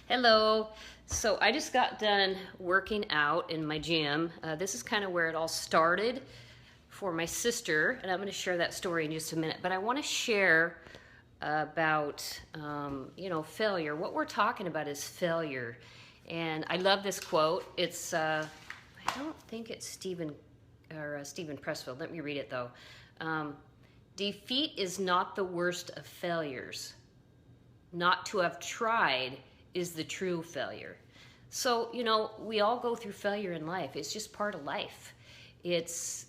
Hello. So I just got done working out in my gym. This is kind of where it all started for my sister, and I'm going to share that story in just a minute. But I want to share about failure. What we're talking about is failure, and I love this quote. It's I don't think it's Stephen Pressfield. Let me read it though. Defeat is not the worst of failures. Not to have tried is the true failure. So, we all go through failure in life. It's just part of life. It's,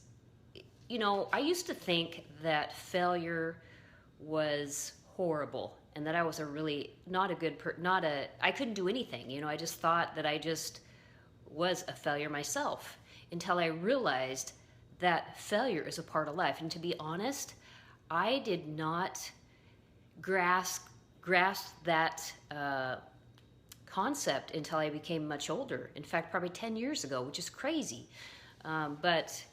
I used to think that failure was horrible and that I was a really not a good I couldn't do anything. I just thought that I just was a failure myself until I realized that failure is a part of life. And to be honest, I did not grasp that concept until I became much older. In fact, probably 10 years ago, which is crazy. But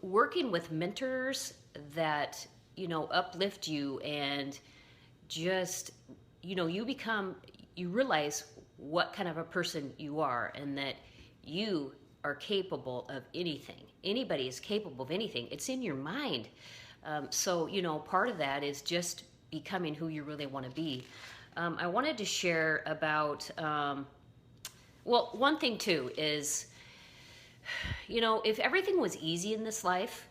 working with mentors that, uplift you and just, you realize what kind of a person you are and that you are capable of anything. Anybody is capable of anything. It's in your mind. So, part of that is just becoming who you really want to be. I wanted to share about, one thing too is, if everything was easy in this life,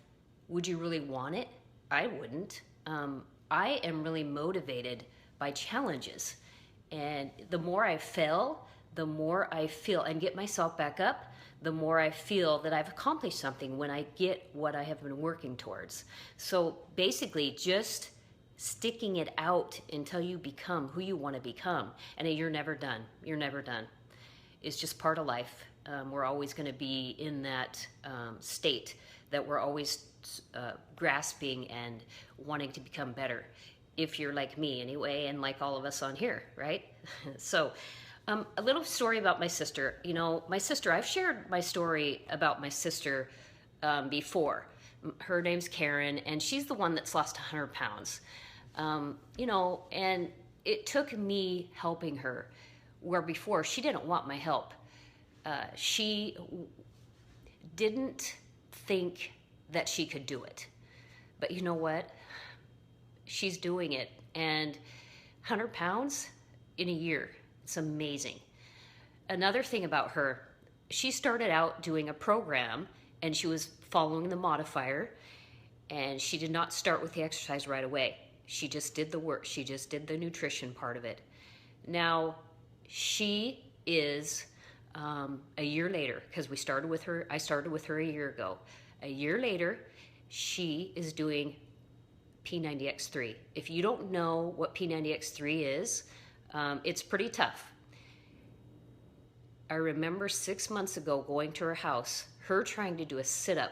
would you really want it? I wouldn't. I am really motivated by challenges. And the more I fail, the more I feel and get myself back up, the more I feel that I've accomplished something when I get what I have been working towards. So basically, just sticking it out until you become who you want to become. And you're never done. You're never done. It's just part of life. We're always going to be in that state that we're always grasping and wanting to become better. If you're like me anyway, and like all of us on here, right? So a little story about my sister. I've shared my story about my sister before. Her name's Karen, and she's the one that's lost 100 pounds. And it took me helping her, where before she didn't want my help. She didn't think that she could do it. But you know what? She's doing it. And 100 pounds in a year. It's amazing. Another thing about her, she started out doing a program and she was following the modifier, and she did not start with the exercise right away. She just did the work. She just did the nutrition part of it. Now, she is a year later, because I started with her a year ago. A year later, she is doing P90X3. If you don't know what P90X3 is, it's pretty tough. I remember 6 months ago going to her house, her trying to do a sit-up,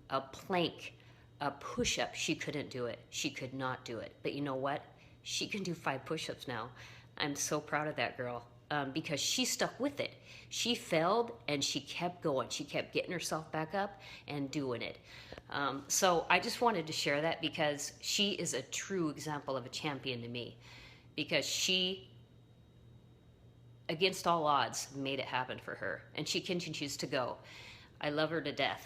a plank, a push-up. She couldn't do it. She could not do it. But you know what? She can do 5 push-ups now. I'm so proud of that girl because she stuck with it. She failed and she kept going. She kept getting herself back up and doing it. So I just wanted to share that because she is a true example of a champion to me, because she, against all odds, made it happen for her, and she continues to go. I love her to death.